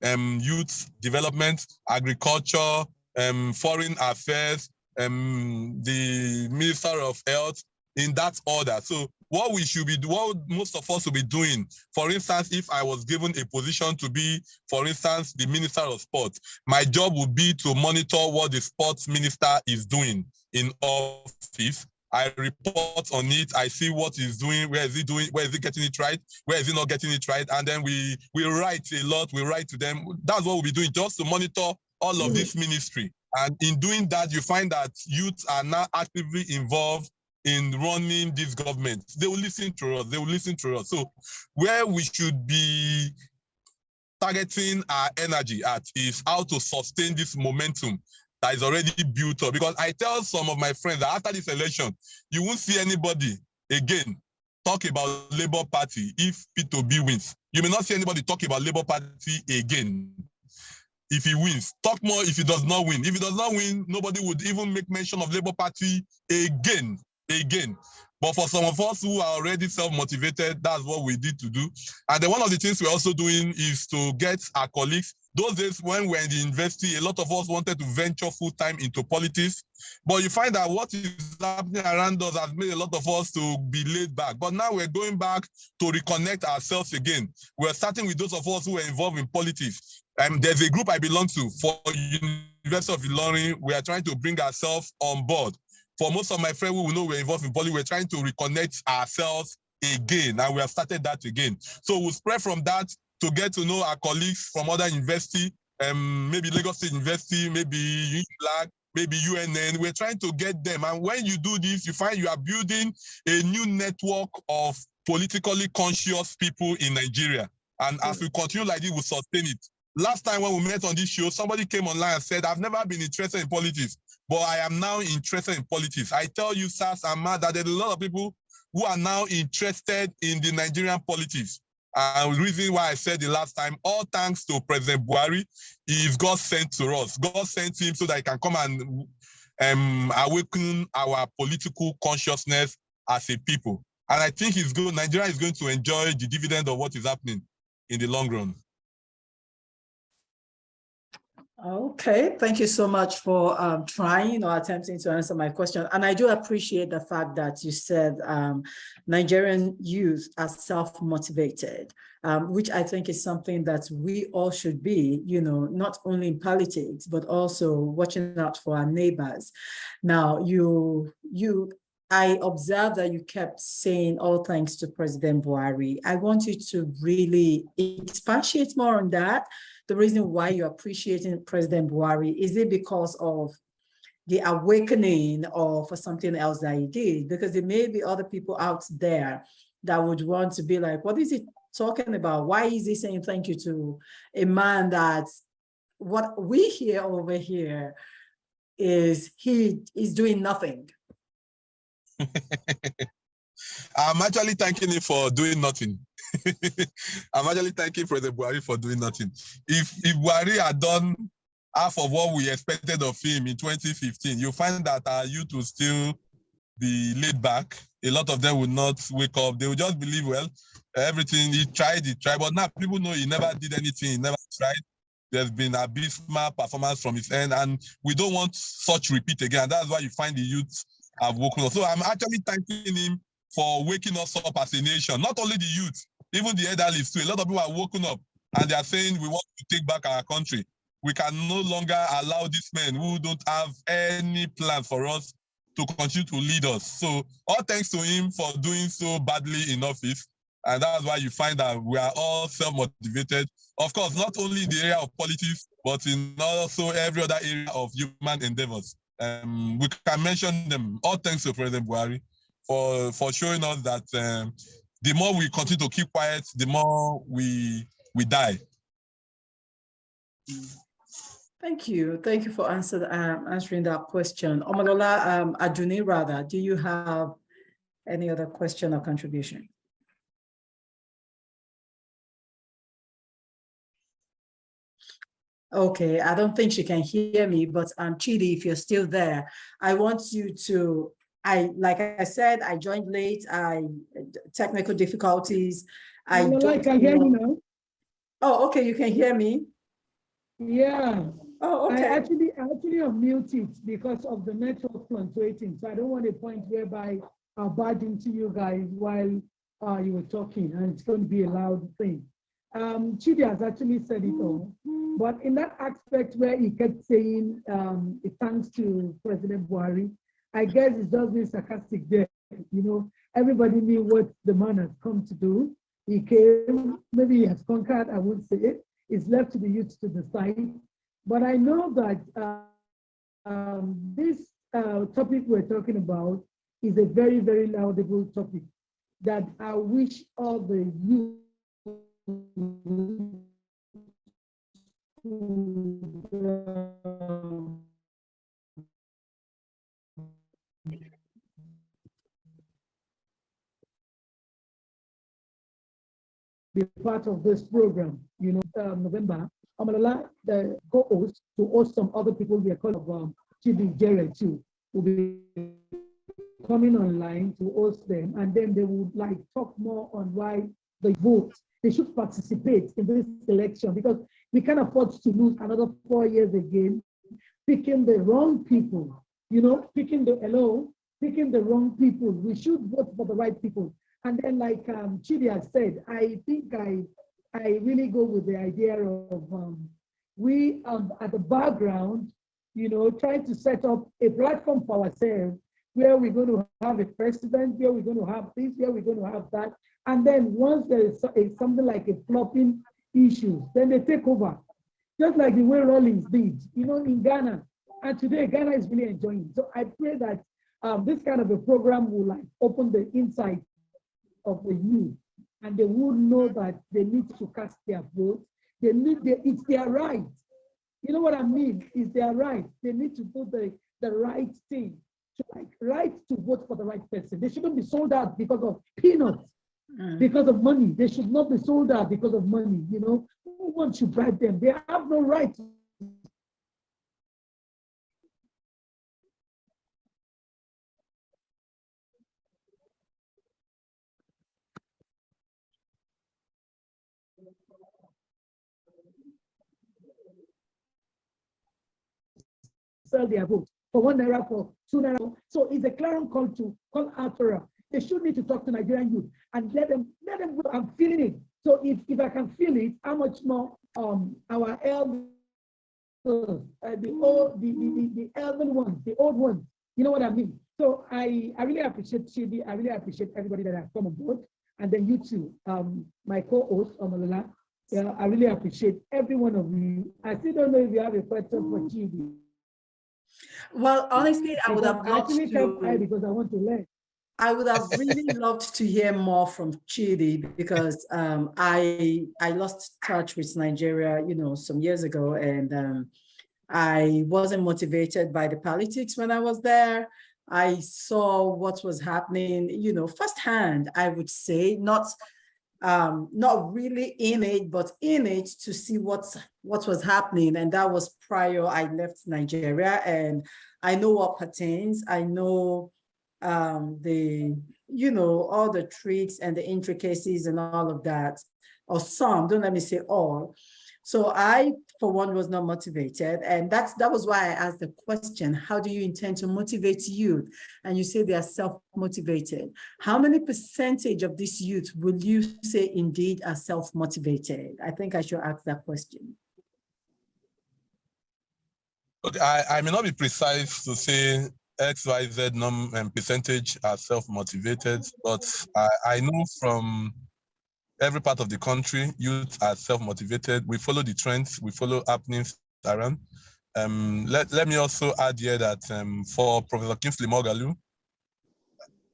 Speaker 3: youth development, agriculture, foreign affairs, the Minister of Health, in that order. So what we should be, what most of us will be doing, for instance, if I was given a position to be, for instance, the Minister of Sports, my job would be to monitor what the sports minister is doing in office. I report on it. I see what he's doing. Where is he doing? Where is he getting it right? Where is he not getting it right? And then we write a lot. We write to them. That's what we'll be doing, just to monitor all of this ministry. And in doing that, you find that youths are now actively involved in running this government. They will listen to us. They will listen to us. So where we should be targeting our energy at is how to sustain this momentum that is already built up. Because I tell some of my friends that after this election, you won't see anybody again talk about Labour Party if P2B wins. You may not see anybody talk about Labour Party again if he wins. Talk more if he does not win. If he does not win, nobody would even make mention of Labour Party again. But for some of us who are already self-motivated, that's what we need to do. And then one of the things we're also doing is to get our colleagues. Those days when we're in the university, a lot of us wanted to venture full-time into politics. But you find that what is happening around us has made a lot of us to be laid back. But now we're going back to reconnect ourselves again. We're starting with those of us who are involved in politics. There's a group I belong to for University of Ilorin. We are trying to bring ourselves on board. For most of my friends who know we're involved in politics, we're trying to reconnect ourselves again, and we have started that again. So we'll spread from that to get to know our colleagues from other universities, maybe Lagos State University, maybe UNILAG, maybe UNN. We're trying to get them. And when you do this, you find you are building a new network of politically conscious people in Nigeria. And as we continue like this, we'll sustain it. Last time when we met on this show, somebody came online and said, I've never been interested in politics, but I am now interested in politics. I tell you, Sars and Ma, that there's a lot of people who are now interested in the Nigerian politics. And the reason why I said the last time, all thanks to President Buhari, is God sent to us. God sent him so that he can come and awaken our political consciousness as a people. And I think Nigeria is going to enjoy the dividend of what is happening in the long run.
Speaker 1: Okay, thank you so much for trying or attempting to answer my question. And I do appreciate the fact that you said Nigerian youth are self-motivated, which I think is something that we all should be, not only in politics, but also watching out for our neighbors. Now, I observed that you kept saying all thanks to President Buhari. I want you to really expatiate more on that. The reason why you're appreciating President Buhari, is it because of the awakening or for something else that he did? Because there may be other people out there that would want to be like, what is he talking about? Why is he saying thank you to a man that what we hear over here is he is doing nothing?
Speaker 3: I'm actually thanking him for doing nothing. I'm actually thanking President Buhari for doing nothing. If Buhari had done half of what we expected of him in 2015, you'll find that our youth will still be laid back. A lot of them will not wake up. They will just believe, well, everything he tried. But now people know he never did anything. He never tried. There's been abysmal performance from his end, and we don't want such repeat again. And that's why you find the youth have woken up. So I'm actually thanking him for waking us up as a nation. Not only the youth, even the elderly too. A lot of people are woken up and they are saying we want to take back our country. We can no longer allow these men who don't have any plan for us to continue to lead us. So all thanks to him for doing so badly in office. And that's why you find that we are all self-motivated. Of course, not only in the area of politics, but in also every other area of human endeavors. We can mention them. All thanks to President Buhari for showing us that the more we continue to keep quiet, the more we die.
Speaker 1: Thank you. Thank you for answering that question. Omolola ADUNNI, rather, do you have any other question or contribution? Okay, I don't think she can hear me, but Chidi, if you're still there, I want you to, like I said, I joined late, technical difficulties. I don't
Speaker 4: can hear you now.
Speaker 1: Oh, okay, you can hear me?
Speaker 4: Yeah.
Speaker 1: Oh, okay.
Speaker 4: I actually unmuted it because of the network fluctuating. So I don't want a point whereby I'll barge into you guys while you were talking, and it's going to be a loud thing. Chidi has actually said it all, but in that aspect where he kept saying thanks to President Buhari, I guess it's just being sarcastic there. You know, everybody knew what the man has come to do. He came, maybe he has conquered, I won't say it. It's left to the youth to decide. But I know that this topic we're talking about is a very, very laudable topic that I wish all the youth be part of this program. You know, November, Amalala, the co-host, to host some other people we are calling Chibi Jared too, will be coming online to host them, and then they would like talk more on why they vote. They should participate in this election because we can't afford to lose another 4 years again, picking the wrong people, you know, picking the wrong people. We should vote for the right people. And then like Chidi has said, I think I really go with the idea of we at the background, you know, trying to set up a platform for ourselves where we're going to have a president, where we're going to have this, where we're going to have that. And then once there is something like a flopping issue, then they take over. Just like the way Rawlings did, you know, in Ghana. And today, Ghana is really enjoying. So I pray that this kind of a program will like open the insight of the youth, and they will know that they need to cast their vote. It's their right. You know what I mean? It's their right. They need to do the right thing. So like right to vote for the right person. They shouldn't be sold out because of peanuts, because of money. They should not be sold out because of money. You know, who wants to bribe them? They have no right. Sell their vote for 1 naira, for 2 naira. So it's a clarion call to call out for. They should need to talk to Nigerian youth and let them go. I'm feeling it. So if I can feel it, how much more our elders, the elder ones, the old ones, you know what I mean? So I really appreciate Chidi. I really appreciate everybody that has come on board. And then you too, my co-host, Omolola. Yeah, I really appreciate every one of you. I still don't know if you have a question for Chidi.
Speaker 1: Well, honestly, I would have loved
Speaker 4: actually
Speaker 1: to.
Speaker 4: Because I want to learn.
Speaker 1: I would have really loved to hear more from Chidi because I lost touch with Nigeria, you know, some years ago, and I wasn't motivated by the politics when I was there. I saw what was happening, you know, firsthand. I would say not really in it, but in it to see what was happening, and that was prior I left Nigeria, and I know what pertains. I know the, you know, all the tricks and the intricacies and all of that, or some, don't let me say all. So I, for one, was not motivated. And that was why I asked the question, how do you intend to motivate youth? And you say they are self-motivated. How many percentage of this youth will you say indeed are self-motivated? I think I should ask that question.
Speaker 3: Okay, I may not be precise to say XYZ percentage are self-motivated, but I know from every part of the country, youth are self-motivated. We follow the trends, we follow happenings around. Let me also add here that for Professor Kingsley Moghalu,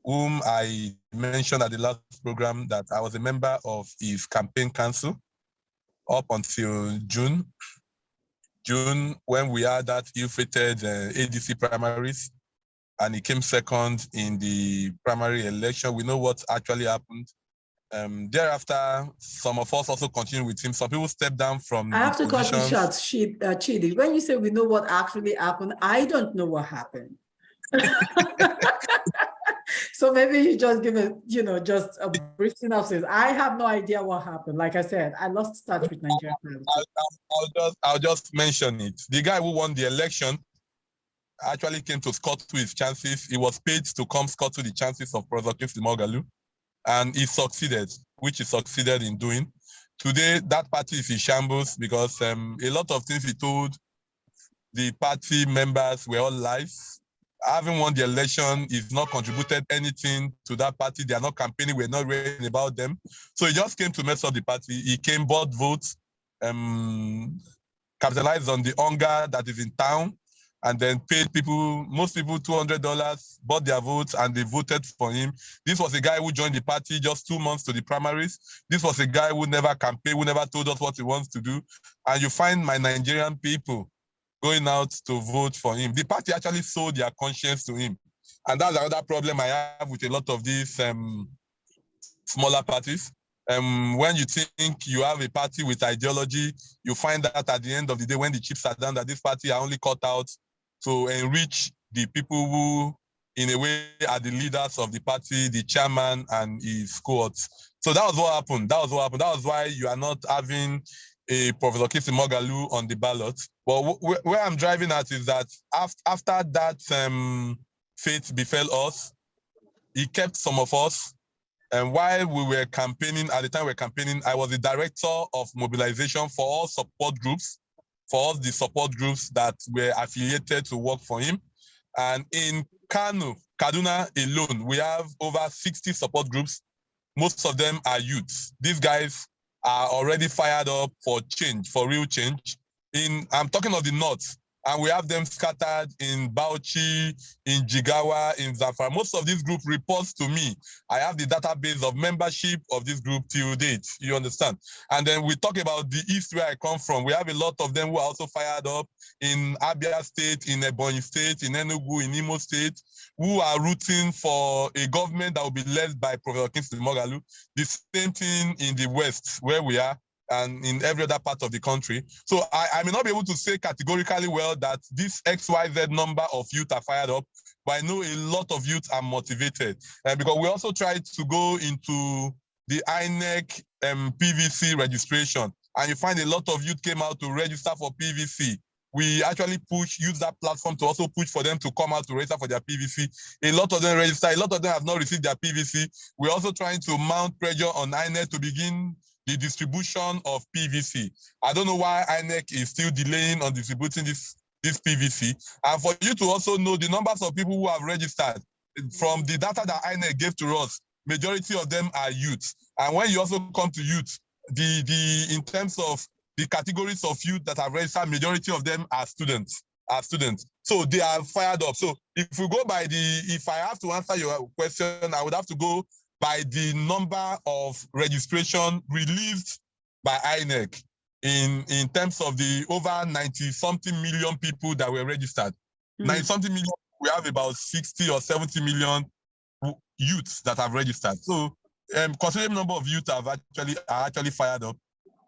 Speaker 3: whom I mentioned at the last program, that I was a member of his campaign council up until June. June when we had that ill-fated ADC primaries, and he came second in the primary election. We know what actually happened. Thereafter, some of us also continued with him. Some people stepped down from
Speaker 1: I have to cut you
Speaker 3: positions.
Speaker 1: short, Chidi. When you say we know what actually happened, I don't know what happened. So maybe you just give it, just a brief synopsis. I have no idea what happened. Like I said, I lost touch with Nigerian politics.
Speaker 3: I'll just mention it. The guy who won the election actually came to scot to his chances. He was paid to come scot to the chances of Professor Kingsley Moghalu, and he succeeded, which he succeeded in doing. Today, that party is in shambles because a lot of things he told the party members were all lies. Having won the election, he's not contributed anything to that party. They are not campaigning. We're not reading about them. So he just came to mess up the party. He came, bought votes, capitalized on the hunger that is in town, and then paid people, most people $200, bought their votes, and they voted for him. This was a guy who joined the party just 2 months to the primaries. This was a guy who never campaigned, who never told us what he wants to do. And you find my Nigerian people going out to vote for him. The party actually sold their conscience to him. And that's another problem I have with a lot of these smaller parties. When you think you have a party with ideology, you find that at the end of the day, when the chips are down, that this party are only cut out to enrich the people who, in a way, are the leaders of the party, the chairman and his cohorts. So that was what happened. That was why you are not having a Professor Kingsley Moghalu on the ballot. But where I'm driving at is that after that fate befell us, he kept some of us. And while we were campaigning, at the time we were campaigning, I was the director of mobilization for all support groups, for all the support groups that were affiliated to work for him. And in Kaduna alone, we have over 60 support groups. Most of them are youths. These guys are already fired up for change, for real change. I'm talking of the north, and we have them scattered in Bauchi, in Jigawa, in Zamfara. Most of this group reports to me. I have the database of membership of this group till date, you understand? And then we talk about the east where I come from. We have a lot of them who are also fired up in Abia State, in Ebonyi State, in Enugu, in Imo State, who are rooting for a government that will be led by Professor Kingsley Moghalu. The same thing in the west where we are, and in every other part of the country. So I may not be able to say categorically well that this XYZ number of youth are fired up, but I know a lot of youth are motivated. Because we also tried to go into the INEC PVC registration, and you find a lot of youth came out to register for PVC. We actually use that platform to also push for them to come out to register for their PVC. A lot of them register, a lot of them have not received their PVC. We're also trying to mount pressure on INEC to begin the distribution of PVC. I don't know why INEC is still delaying on distributing this PVC. And for you to also know the numbers of people who have registered, from the data that INEC gave to us, majority of them are youth. And when you also come to youth, in terms of the categories of youth that have registered, majority of them are students. So they are fired up. So if we go by if I have to answer your question, I would have to go by the number of registration released by INEC in terms of the over 90-something million people that were registered. 90-something million, we have about 60 or 70 million youths that have registered. So considerable number of youth are actually fired up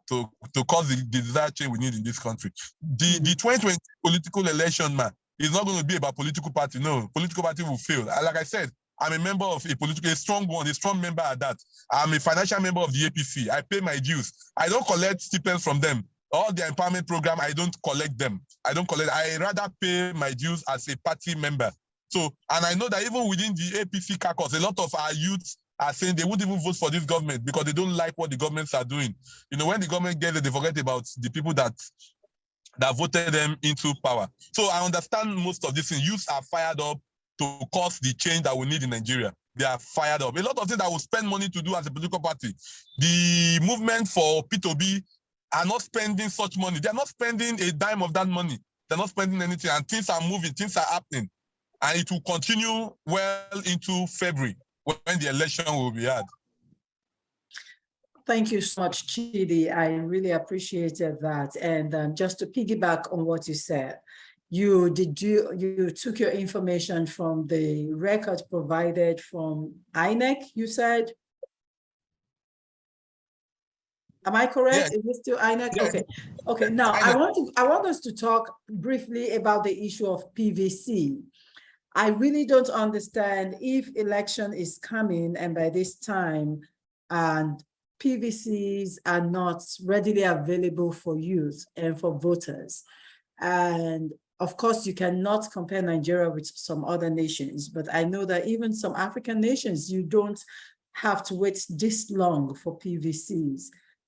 Speaker 3: to cause the desired change we need in this country. The 2020 political election, man, is not going to be about political party. No, political party will fail. Like I said, I'm a member of a strong member at that. I'm a financial member of the APC. I pay my dues. I don't collect stipends from them. All the empowerment program, I don't collect them. I rather pay my dues as a party member. So, and I know that even within the APC caucus, a lot of our youths are saying they won't even vote for this government because they don't like what the governments are doing. You know, when the government gets it, they forget about the people that voted them into power. So I understand most of these things. Youths are fired up to cause the change that we need in Nigeria. They are fired up. A lot of things that will spend money to do as a political party. The movement for P2B are not spending such money. They're not spending a dime of that money. They're not spending anything, and things are moving, things are happening. And it will continue well into February when the election will be had.
Speaker 1: Thank you so much, Chidi. I really appreciated that. And just to piggyback on what you said, you took your information from the record provided from INEC, you said? Am I correct?
Speaker 3: Yeah.
Speaker 1: Is it still INEC?
Speaker 3: Yeah.
Speaker 1: Okay. Okay. Now
Speaker 3: INEC.
Speaker 1: I want us to talk briefly about the issue of PVC. I really don't understand if election is coming and by this time and PVCs are not readily available for youth and for voters. And of course, you cannot compare Nigeria with some other nations, but I know that even some African nations, you don't have to wait this long for PVCs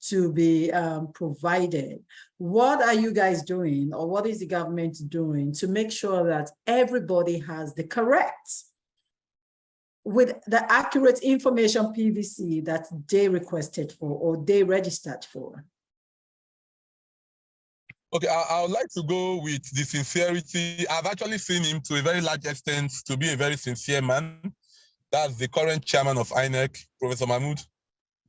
Speaker 1: to be provided. What are you guys doing, or what is the government doing to make sure that everybody has the correct, with the accurate information PVC that they requested for or they registered for?
Speaker 3: Okay, I would like to go with the sincerity. I've actually seen him to a very large extent to be a very sincere man. That's the current chairman of INEC, Professor Mahmoud.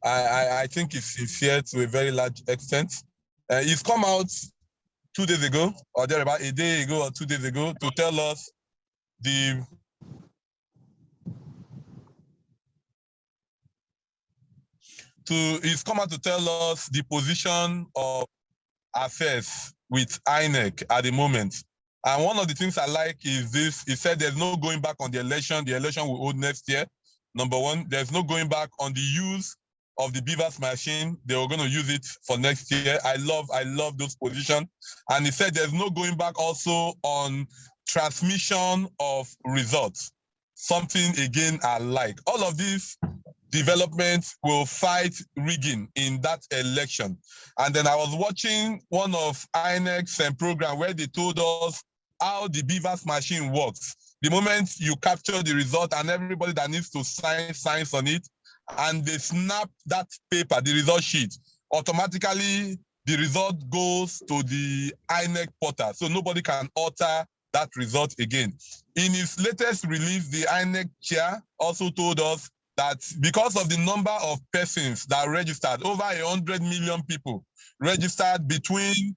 Speaker 3: I think he's sincere to a very large extent. He's come out 2 days ago, or there about a day ago or 2 days ago, to tell us he's come out to tell us the position of affairs with INEC at the moment. And one of the things I like is this: he said there's no going back on the election will hold next year. Number one, there's no going back on the use of the Beavers machine. They were going to use it for next year. I love those positions. And he said there's no going back also on transmission of results. Something again I like. All of these developments will fight rigging in that election. And then I was watching one of INEC's program where they told us how the Beavers machine works. The moment you capture the result and everybody that needs to signs on it, and they snap that paper, the result sheet, automatically the result goes to the INEC portal. So nobody can alter that result again. In his latest release, the INEC chair also told us that because of the number of persons that registered, over 100 million people registered between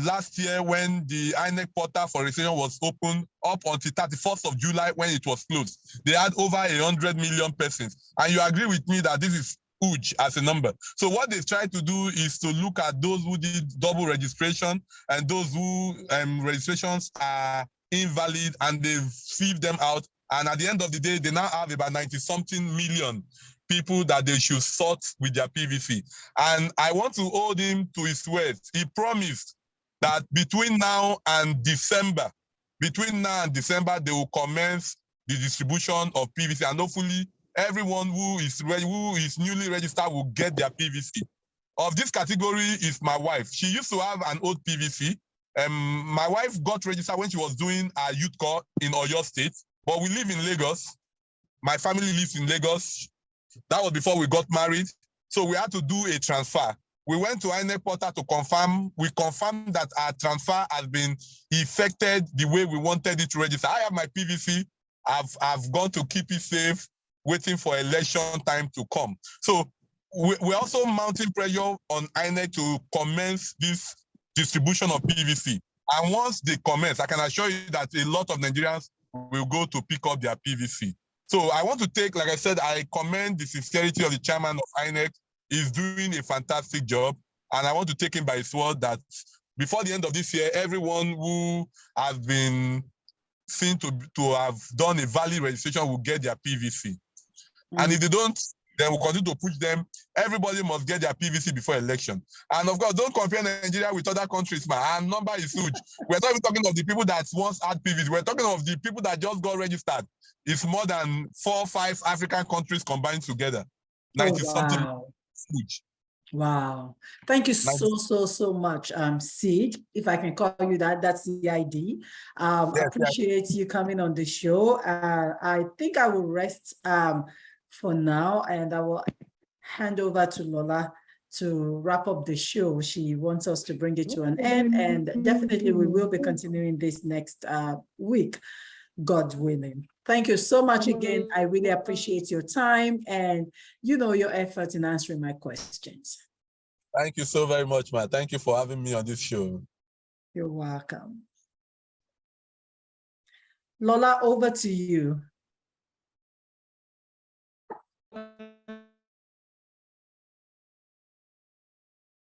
Speaker 3: last year when the INEC portal for registration was open up until 31st of July when it was closed. They had over 100 million persons. And you agree with me that this is huge as a number. So what they try to do is to look at those who did double registration and those who registrations are invalid, and they sieve them out. And at the end of the day, they now have about 90-something million people that they should sort with their PVC. And I want to hold him to his words. He promised that between now and December, they will commence the distribution of PVC, and hopefully everyone who is newly registered will get their PVC. Of this category is my wife. She used to have an old PVC. My wife got registered when she was doing a youth corps in Oyo State, but we live in Lagos. My family lives in Lagos. That was before we got married. So we had to do a transfer. We went to INEC portal to confirm. We confirmed that our transfer has been effected the way we wanted it to register. I have my PVC. I've gone to keep it safe, waiting for election time to come. So we're also mounting pressure on INEC to commence this distribution of PVC. And once they commence, I can assure you that a lot of Nigerians will go to pick up their PVC. So I want to take, like I said, I commend the sincerity of the chairman of INEC. He's doing a fantastic job. And I want to take him by his word that before the end of this year, everyone who has been seen to have done a valid registration will get their PVC. And if they don't, then we'll continue to push them. Everybody must get their PVC before election. And of course, don't compare Nigeria with other countries, man. Our number is huge. We're not even talking of the people that once had PVC. We're talking of the people that just got registered. It's more than 4 or 5 African countries combined together. 90-something.
Speaker 1: Wow.
Speaker 3: Huge.
Speaker 1: Wow. Thank you so much, Sid. If I can call you that, that's the ID.
Speaker 3: Yes,
Speaker 1: appreciate you coming on the show. I think I will rest for now, and I will hand over to Lola to wrap up the show. She wants us to bring it to an end, and definitely we will be continuing this next week. God willing. Thank you so much again. I really appreciate your time and, your effort in answering my questions.
Speaker 3: Thank you so very much, man. Thank you for having me on this show.
Speaker 1: You're welcome. Lola, over to you.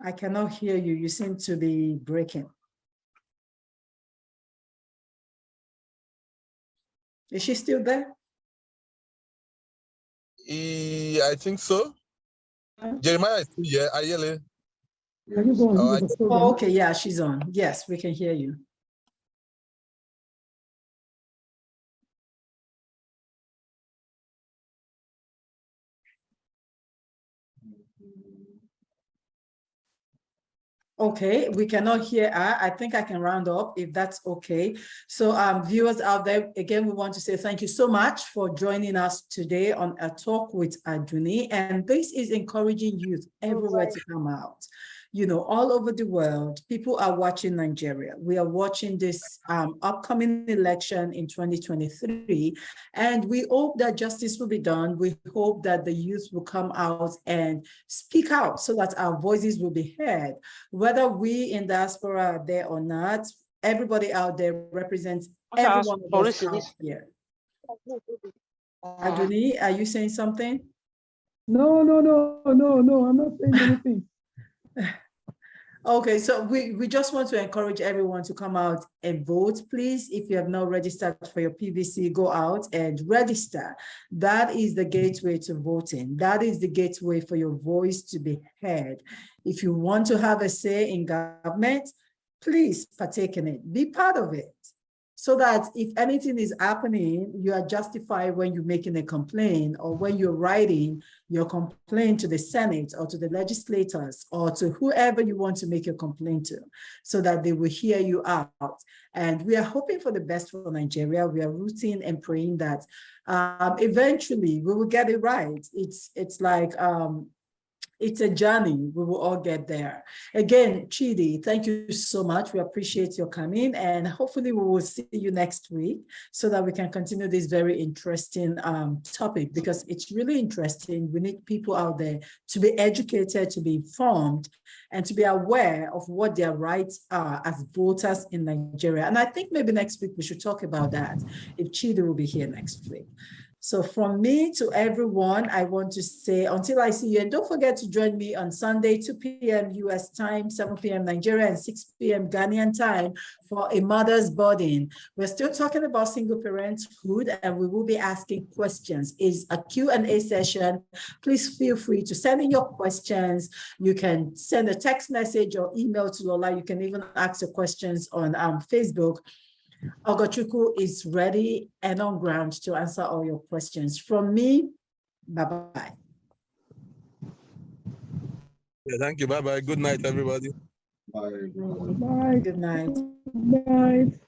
Speaker 1: I cannot hear you. You seem to be breaking. Is she still there?
Speaker 3: I think so. Jeremiah is still here. Ayele.
Speaker 4: Can you go on with the program?
Speaker 1: Oh, okay, yeah, she's on. Yes, we can hear you. Okay, we cannot hear her. I think I can round up if that's okay. So viewers out there, again, we want to say thank you so much for joining us today on a talk with ADUNNI. And this is encouraging youth everywhere to come out. All over the world, people are watching Nigeria. We are watching this upcoming election in 2023. And we hope that justice will be done. We hope that the youth will come out and speak out so that our voices will be heard. Whether we in diaspora are there or not, everybody out there represents everyone of us out here. ADUNNI, are you saying something?
Speaker 4: No, I'm not saying anything.
Speaker 1: Okay, so we just want to encourage everyone to come out and vote, please. If you have not registered for your PVC, go out and register. That is the gateway to voting. That is the gateway for your voice to be heard. If you want to have a say in government, please partake in it. Be part of it. So that if anything is happening, you are justified when you're making a complaint or when you're writing your complaint to the Senate or to the legislators or to whoever you want to make your complaint to, so that they will hear you out. And we are hoping for the best for Nigeria. We are rooting and praying that eventually we will get it right. It's like, it's a journey. We will all get there. Again, Chidi, thank you so much. We appreciate your coming, and hopefully we will see you next week so that we can continue this very interesting topic, because it's really interesting. We need people out there to be educated, to be informed, and to be aware of what their rights are as voters in Nigeria. And I think maybe next week we should talk about that if Chidi will be here next week. So from me to everyone, I want to say until I see you, and don't forget to join me on Sunday, 2 p.m. US time, 7 p.m. Nigeria, and 6 p.m. Ghanaian time for a mother's burden. We're still talking about single parenthood, and we will be asking questions. It's a Q&A session. Please feel free to send in your questions. You can send a text message or email to Lola. You can even ask your questions on Facebook. Ogochukwu is ready and on ground to answer all your questions. From me, bye-bye.
Speaker 3: Yeah, thank you. Bye-bye. Good night, everybody.
Speaker 2: Bye.
Speaker 4: Bye.
Speaker 1: Good night.
Speaker 4: Good night.